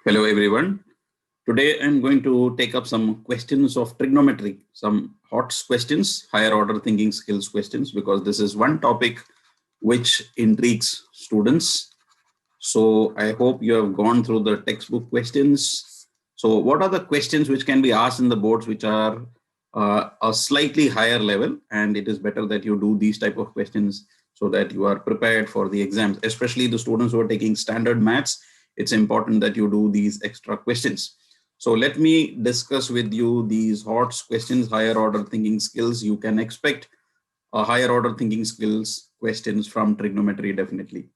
Hello everyone. Today I'm going to take up some questions of trigonometry, some HOTS questions, higher order thinking skills questions, because this is one topic which intrigues students. So I hope you have gone through the textbook questions. So what are the questions which can be asked in the boards which are a slightly higher level, and it is better that you do these type of questions so that you are prepared for the exams, especially the students who are taking standard maths. It's important that you do these extra questions. So let me discuss with you these HOTS questions, higher order thinking skills. You can expect a higher order thinking skills questions from trigonometry definitely.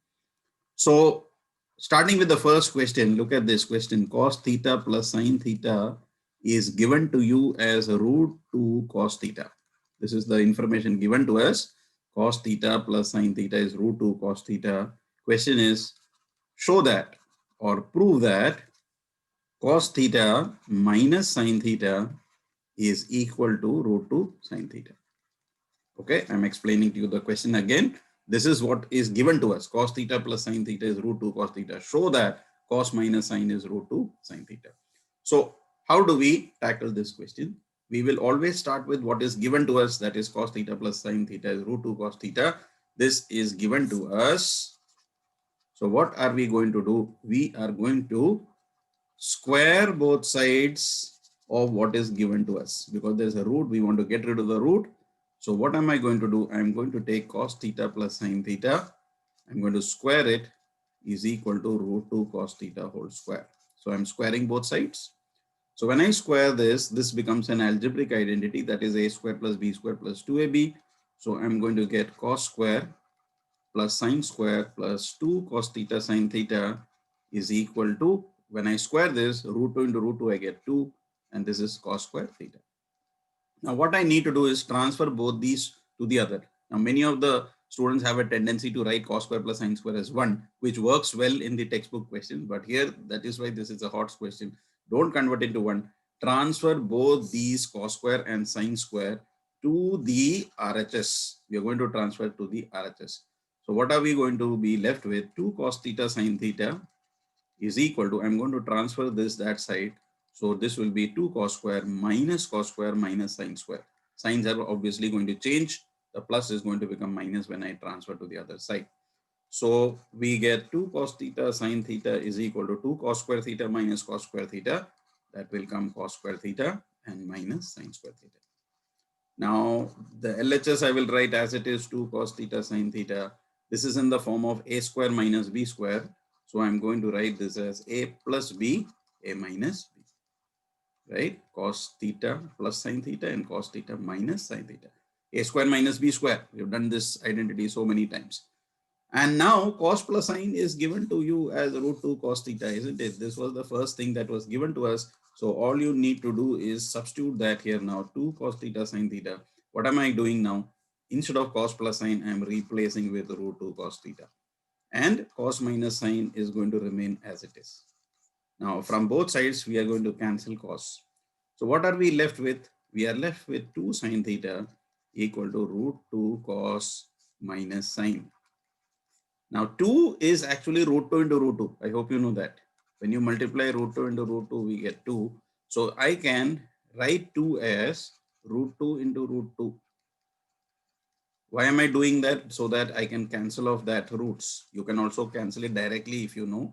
So starting with the first question, look at this question. Cos theta plus sin theta is given to you as root 2 cos theta. This is the information given to us. Cos theta plus sin theta is root 2 cos theta. Question is, show that or prove that cos theta minus sin theta is equal to root 2 sin theta. Okay, I'm explaining to you the question again. This is what is given to us. Cos theta plus sin theta is root 2 cos theta. Show that cos minus sin is root 2 sin theta. So how do we tackle this question? We will always start with what is given to us, that is cos theta plus sin theta is root 2 cos theta. This is given to us. So what are we going to do? We are going to square both sides of what is given to us, because there's a root. We want to get rid of the root. So what am I going to do? I'm going to take cos theta plus sin theta. I'm going to square it is equal to root 2 cos theta whole square. So I'm squaring both sides. So when I square this becomes an algebraic identity, that is a square plus b square plus 2ab. So I'm going to get cos square plus sin square plus 2 cos theta sin theta is equal to, when I square this, root 2 into root 2, I get 2, and this is cos square theta. Now what I need to do is transfer both these to the other. Now many of the students have a tendency to write cos square plus sin square as 1, which works well in the textbook question, but here that is why this is a HOTS question. Don't convert into 1. Transfer both these cos square and sin square to the RHS. We are going to transfer to the RHS. So what are we going to be left with? 2 cos theta sin theta is equal to, I'm going to transfer this that side. So this will be 2 cos square minus sin square. Signs are obviously going to change. The plus is going to become minus when I transfer to the other side. So we get 2 cos theta sin theta is equal to 2 cos square theta minus cos square theta. That will come cos square theta and minus sin square theta. Now the LHS I will write as it is, 2 cos theta sin theta. This is in the form of a square minus b square. So I'm going to write this as a plus b, a minus b, right? Cos theta plus sin theta and cos theta minus sin theta. A square minus b square. We've done this identity so many times. And now cos plus sin is given to you as root 2 cos theta, isn't it? This was the first thing that was given to us. So all you need to do is substitute that here now, 2 cos theta sin theta. What am I doing now? Instead of cos plus sin, I'm replacing with root 2 cos theta. And cos minus sin is going to remain as it is. Now from both sides, we are going to cancel cos. So what are we left with? We are left with 2 sin theta equal to root 2 cos minus sin. Now 2 is actually root 2 into root 2. I hope you know that. When you multiply root 2 into root 2, we get 2. So I can write 2 as root 2 into root 2. Why am I doing that? So that I can cancel off that roots. You can also cancel it directly if you know.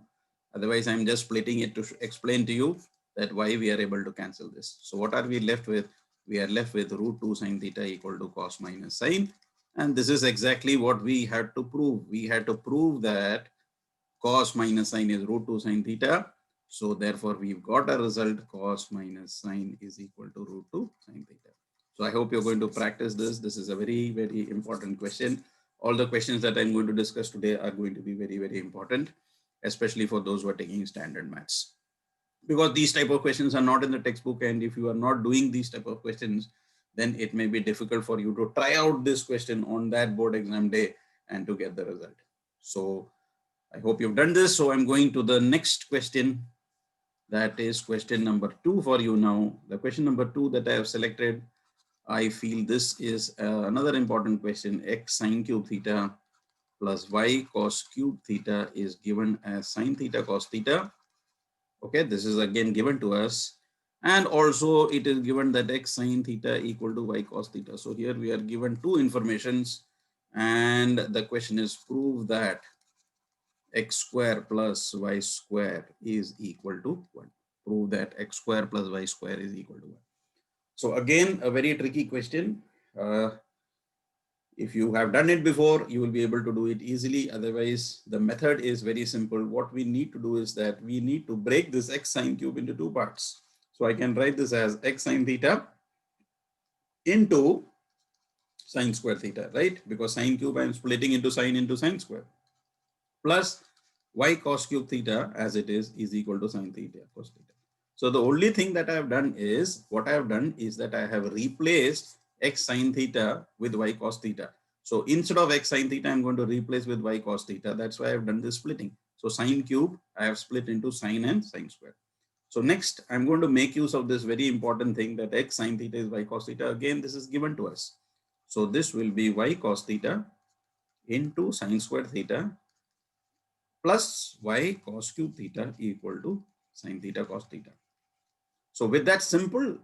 Otherwise, I'm just splitting it to explain to you that why we are able to cancel this. So what are we left with? We are left with root 2 sin theta equal to cos minus sin. And this is exactly what we had to prove. We had to prove that cos minus sin is root 2 sin theta. So therefore, we've got a result, cos minus sin is equal to root 2 sin theta. So I hope you're going to practice this. This is a very, very important question. All the questions that I'm going to discuss today are going to be very, very important, especially for those who are taking standard maths. Because these type of questions are not in the textbook, and if you are not doing these type of questions, then it may be difficult for you to try out this question on that board exam day and to get the result. So I hope you've done this. So I'm going to the next question. That is question number 2 for you now. The question number 2 that I have selected, I feel this is another important question. X sine cube theta plus y cos cube theta is given as sine theta cos theta. Okay, this is again given to us. And also it is given that x sine theta equal to y cos theta. So here we are given two informations, and the question is prove that x square plus y square is equal to 1. Prove that x square plus y square is equal to 1. So again, a very tricky question. If you have done it before, you will be able to do it easily. Otherwise, the method is very simple. What we need to do is that we need to break this x sine cube into two parts. So I can write this as x sine theta into sine square theta, right? Because sine cube I am splitting into sine square, plus y cos cube theta as it is equal to sine theta cos theta. So the only thing that I have done is, what I have done is that I have replaced x sine theta with y cos theta. So instead of x sine theta, I'm going to replace with y cos theta. That's why I've done this splitting. So sine cube, I have split into sine and sine square. So next, I'm going to make use of this very important thing that x sine theta is y cos theta. Again, this is given to us. So this will be y cos theta into sine square theta plus y cos cube theta equal to sine theta cos theta. So with that simple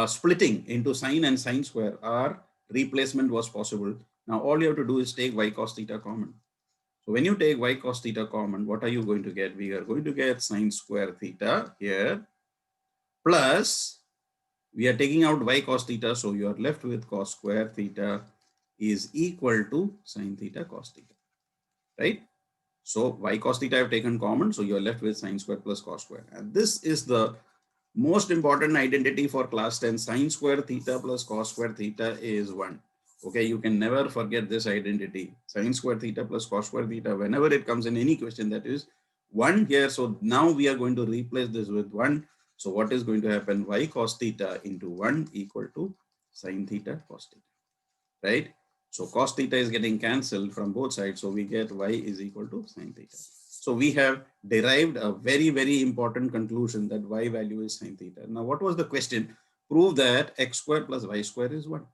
splitting into sine and sine square, our replacement was possible. Now all you have to do is take y cos theta common. So when you take y cos theta common, what are you going to get? We are going to get sine square theta here, plus we are taking out y cos theta. So you are left with cos square theta is equal to sine theta cos theta, right? So y cos theta I have taken common. So you are left with sine square plus cos square. And this is the most important identity for class 10. Sine square theta plus cos square theta is 1. Okay, you can never forget this identity. Sine square theta plus cos square theta, whenever it comes in any question, that is 1 here. So now we are going to replace this with 1. So what is going to happen? Y cos theta into 1 equal to sine theta cos theta, right? So cos theta is getting cancelled from both sides. So we get y is equal to sine theta. So we have derived a very, very important conclusion that y value is sine theta. Now, what was the question? Prove that x square plus y square is 1.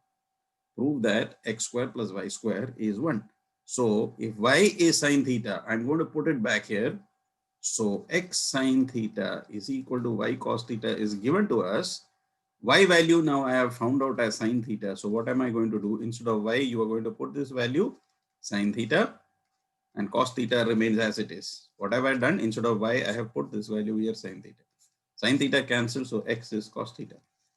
Prove that x square plus y square is 1. So if y is sine theta, I'm going to put it back here. So x sine theta is equal to y cos theta is given to us. Y value now I have found out as sine theta. So what am I going to do? Instead of y, you are going to put this value sine theta, and cos theta remains as it is. What have I done? Instead of y, I have put this value here sine theta. Sine theta cancels, so x is cos theta.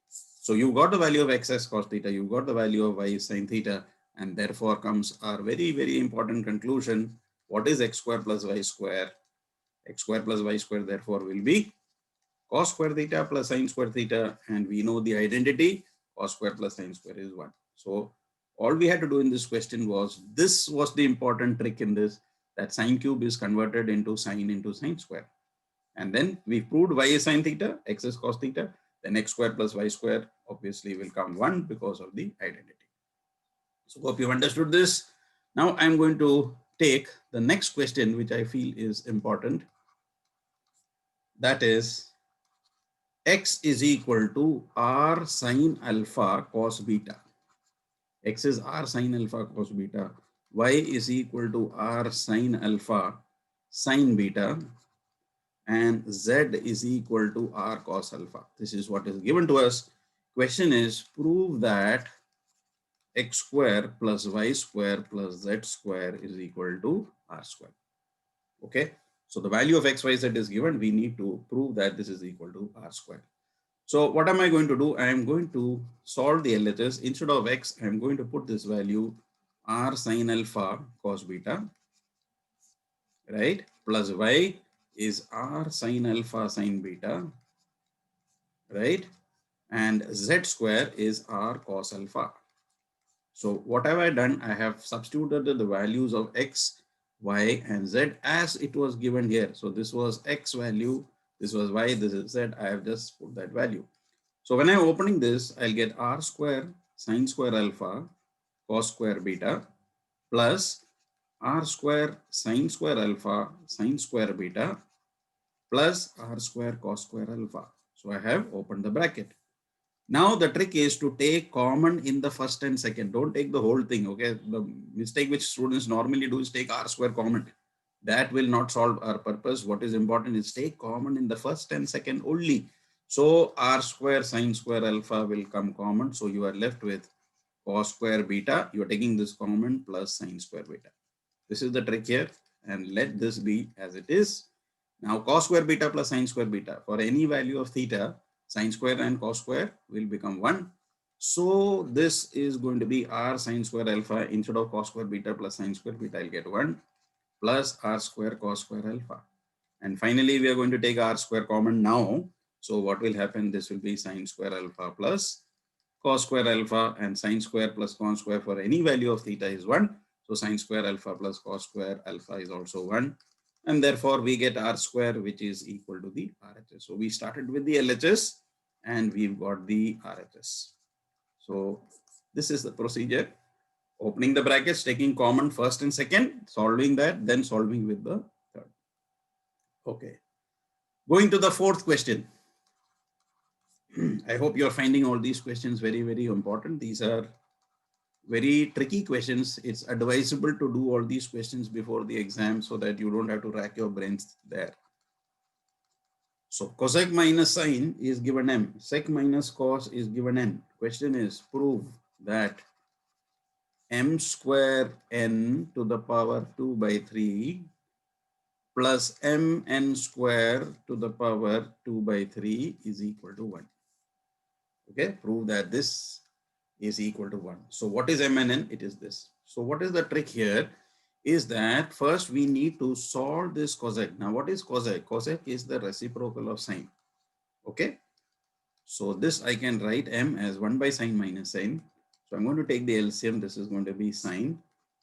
So you got the value of x as cos theta, you got the value of y is sine theta, and therefore comes our very, very important conclusion. What is x square plus y square? X square plus y square therefore will be cos square theta plus sine square theta, and we know the identity, cos square plus sine square is 1. So all we had to do in this question was, this was the important trick in this, that sine cube is converted into sine square. And then we proved y is sine theta, x is cos theta, then x square plus y square obviously will come 1 because of the identity. So hope you've understood this. Now I'm going to take the next question, which I feel is important. That is, x is equal to r sine alpha cos beta. X is r sine alpha cos beta. Y is equal to r sine alpha sine beta. And z is equal to r cos alpha. This is what is given to us. Question is, prove that x square plus y square plus z square is equal to r square. Okay. So the value of x, y, z is given. We need to prove that this is equal to r square. So what am I going to do? I am going to solve the LHS. Instead of x, I am going to put this value r sine alpha cos beta, right? Plus y is r sine alpha sine beta, right? And z square is r cos alpha. So what have I done? I have substituted the values of x, y, and z as it was given here. So this was x value, this was y, this is z. I have just put that value. So when I'm opening this, I'll get r square sine square alpha cos square beta plus r square sine square alpha sine square beta plus r square cos square alpha. So I have opened the bracket. Now the trick is to take common in the first and second. Don't take the whole thing, okay? The mistake which students normally do is take r square common. That will not solve our purpose. What is important is take common in the first and second only. So r square sine square alpha will come common. So you are left with cos square beta. You are taking this common plus sine square beta. This is the trick here, and let this be as it is. Now cos square beta plus sine square beta, for any value of theta, sine square and cos square will become 1. So this is going to be r sine square alpha. Instead of cos square beta plus sine square beta, I'll get 1 plus r square cos square alpha. And finally, we are going to take r square common now. So what will happen? This will be sine square alpha plus cos square alpha, and sine square plus cos square for any value of theta is 1. So sine square alpha plus cos square alpha is also 1. And therefore, we get r square, which is equal to the RHS. So we started with the LHS and we've got the RHS. So this is the procedure. Opening the brackets, taking common first and second, solving that, then solving with the third. Okay. Going to the fourth question. I hope you're finding all these questions very, very important. These are very tricky questions. It's advisable to do all these questions before the exam so that you don't have to rack your brains there. So cosec minus sine is given m. Sec minus cos is given n. Question is prove that m square n to the power 2 by 3 plus mn square to the power 2 by 3 is equal to 1. Okay, prove that this is equal to 1. So what is m and n? It is this. So what is the trick here is that first we need to solve this cosec. Now what is cosec? Cosec is the reciprocal of sine. Okay, so this I can write m as 1 by sine minus sine. So I'm going to take the LCM. This is going to be sine.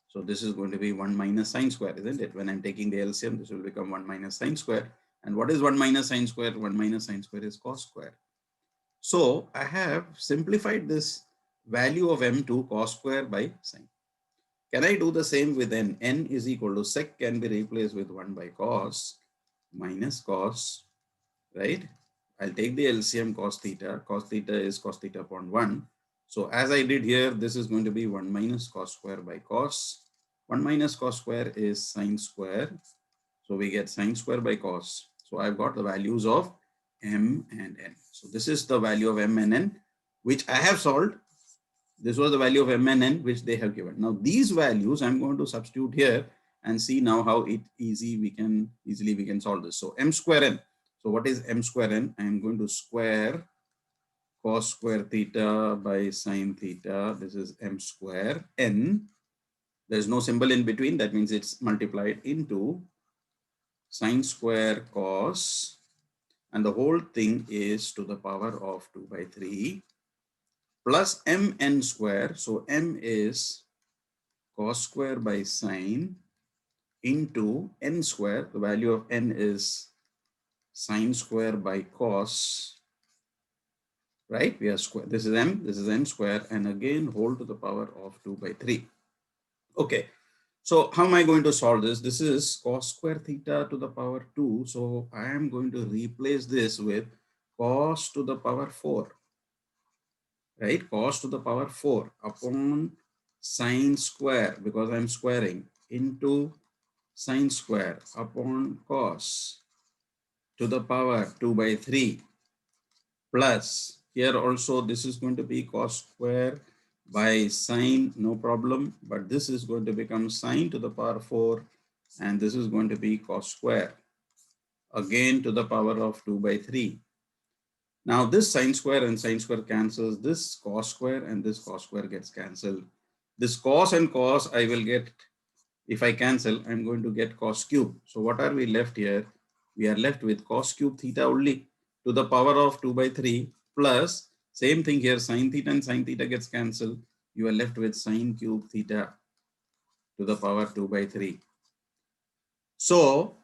So this is going to be 1 minus sine square, isn't it? When I'm taking the LCM, this will become 1 minus sine square. And what is 1 minus sine square? 1 minus sine square is cos square. So I have simplified this value of m to cos square by sine. Can I do the same with n? N is equal to sec can be replaced with 1 by cos minus cos, right? I'll take the LCM cos theta. Cos theta is cos theta upon 1. So as I did here, this is going to be 1 minus cos square by cos. 1 minus cos square is sine square. So we get sine square by cos. So I've got the values of m and n. So this is the value of m and n, which I have solved. This was the value of m and n, which they have given. Now these values I'm going to substitute here and see now how easily we can solve this. So m square n. So what is m square n? I am going to square cos square theta by sine theta. This is m square n. There is no symbol in between. That means it's multiplied into sine square cos, and the whole thing is to the power of 2 by 3 plus mn square. So m is cos square by sine into n square. The value of n is sine square by cos, right? We are square. This is m, this is n square, and again whole to the power of 2 by 3. Okay. So how am I going to solve this? This is cos square theta to the power 2. So I am going to replace this with cos to the power 4, right? Cos to the power 4 upon sine square, because I'm squaring, into sine square upon cos to the power 2 by 3 plus here also this is going to be cos square by sine, no problem, but this is going to become sine to the power 4 and this is going to be cos square again to the power of 2 by 3. Now this sine square and sine square cancels, this cos square and this cos square gets cancelled. This cos and cos I will get, if I cancel, I'm going to get cos cube. So what are we left here? We are left with cos cube theta only to the power of 2 by 3 plus same thing here, sine theta and sine theta gets cancelled. You are left with sine cube theta to the power 2 by 3. So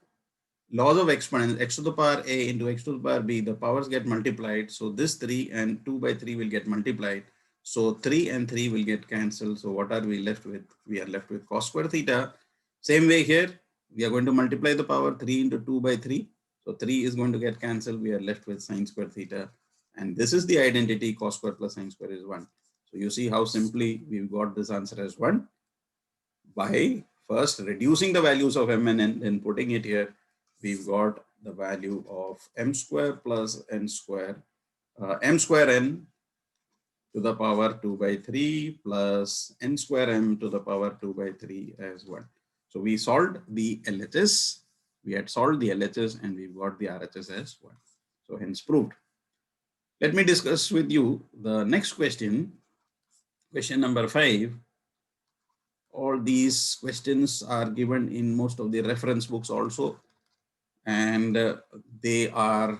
laws of exponents, x to the power a into x to the power b, the powers get multiplied. So this 3 and 2 by 3 will get multiplied. So 3 and 3 will get cancelled. So what are we left with? We are left with cos square theta. Same way here, we are going to multiply the power 3 into 2 by 3. So 3 is going to get cancelled. We are left with sine square theta. And this is the identity, cos square plus sine square is 1. So you see how simply we've got this answer as 1 by first reducing the values of m and n, then putting it here, we've got the value of m square plus n square, m square n to the power 2 by 3 plus n square m to the power 2 by 3 as 1. So we solved the LHS, we had solved the LHS and we got the RHS as 1. So hence proved. Let me discuss with you the next question, question number 5. All these questions are given in most of the reference books also, and they are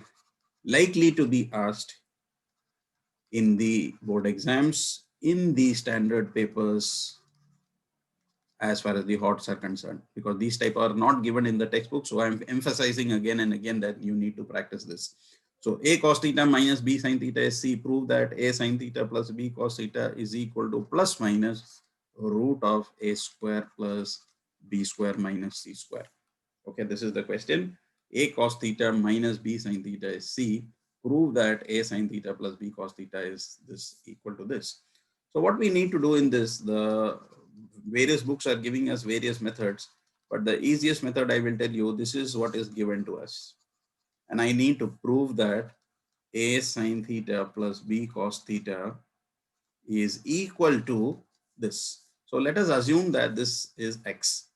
likely to be asked in the board exams, in the standard papers as far as the HOTS are concerned, because these type are not given in the textbook. So I'm emphasizing again and again that you need to practice this. So a cos theta minus b sin theta is c. Prove that a sin theta plus b cos theta is equal to plus minus root of a square plus b square minus c square. Okay, this is the question. A cos theta minus b sin theta is c. Prove that a sin theta plus b cos theta is this equal to this. So what we need to do in this, the various books are giving us various methods, but the easiest method I will tell you, this is what is given to us. And I need to prove that a sin theta plus b cos theta is equal to this. So let us assume that this is x.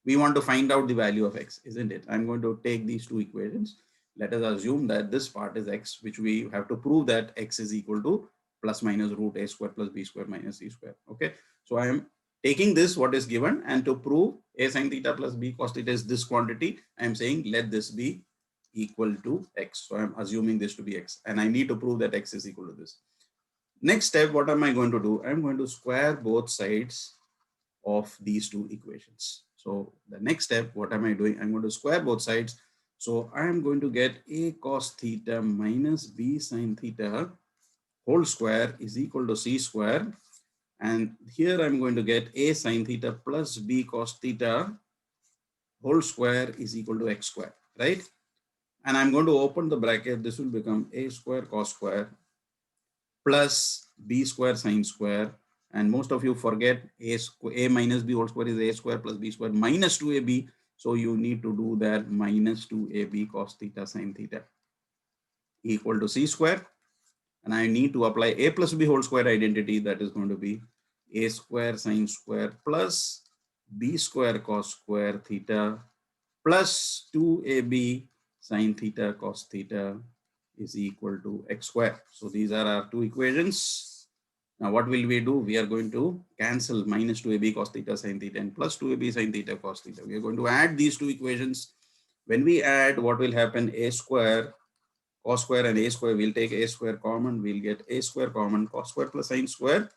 We want to find out the value of x, isn't it? I'm going to take these two equations. Let us assume that this part is x, which we have to prove that x is equal to plus minus root a square plus b square minus c square. Okay. So I am taking this, what is given, and to prove a sin theta plus b cos theta is this quantity, I am saying let this be equal to x. So I'm assuming this to be x, and I need to prove that x is equal to this. Next step, what am I going to do? I'm going to square both sides of these two equations. So the next step, what am I doing? I'm going to square both sides. So I am going to get a cos theta minus b sin theta whole square is equal to c square. And here I'm going to get a sin theta plus b cos theta whole square is equal to x square, right? And I'm going to open the bracket. This will become a square cos square plus b square sin square. And most of you forget a minus b whole square is a square plus b square minus 2ab. So you need to do that minus 2ab cos theta sin theta equal to c square. And I need to apply a plus b whole square identity. That is going to be a square sin square plus b square cos square theta plus 2ab sin theta cos theta is equal to x square. So these are our two equations. Now what will we do? We are going to cancel minus 2ab cos theta sin theta and plus 2ab sin theta cos theta. We are going to add these two equations. When we add, what will happen? A square cos square and a square, we'll take a square common. We'll get a square common, cos square plus sin square,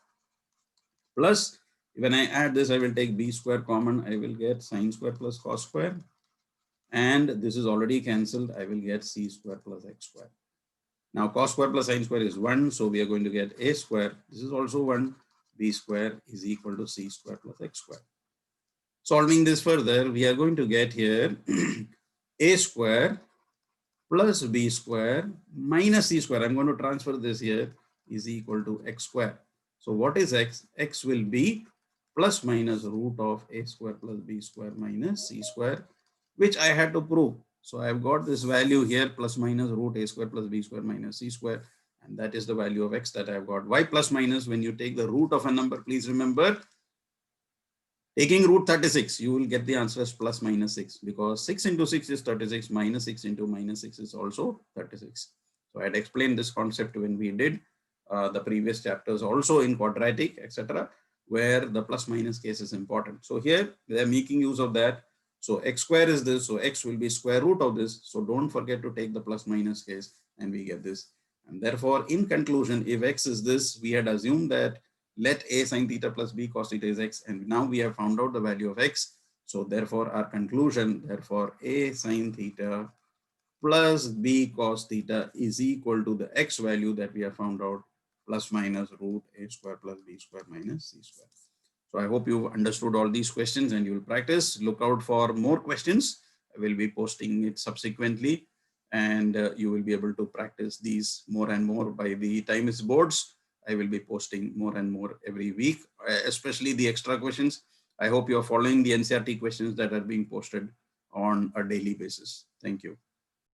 plus when I add this, I will take b square common. I will get sin square plus cos square. And this is already cancelled. I will get c square plus x square. Now cos square plus sin square is 1. So we are going to get a square. This is also 1. B square is equal to c square plus x square. Solving this further, we are going to get here a square plus b square minus c square. I'm going to transfer this here is equal to x square. So what is x? X will be plus minus root of a square plus b square minus c square, which I had to prove. So I've got this value here plus minus root a square plus b square minus c square. And that is the value of x that I've got. Why plus minus? When you take the root of a number, please remember, taking root 36, you will get the answer as plus minus 6, because 6 into 6 is 36, minus 6 into minus 6 is also 36. So I had explained this concept when we did the previous chapters also in quadratic, etc., where the plus minus case is important. So here they are making use of that. So x square is this, so x will be square root of this. So don't forget to take the plus minus case and we get this. And therefore, in conclusion, if x is this, we had assumed that let a sin theta plus b cos theta is x, and now we have found out the value of x. So therefore, our conclusion, therefore, a sin theta plus b cos theta is equal to the x value that we have found out, plus minus root a square plus b square minus c square. So I hope you understood all these questions and you will practice. Look out for more questions. I will be posting it subsequently, and you will be able to practice these more and more. By the time it's boards, I will be posting more and more every week, especially the extra questions. I hope you're following the NCERT questions that are being posted on a daily basis. Thank you.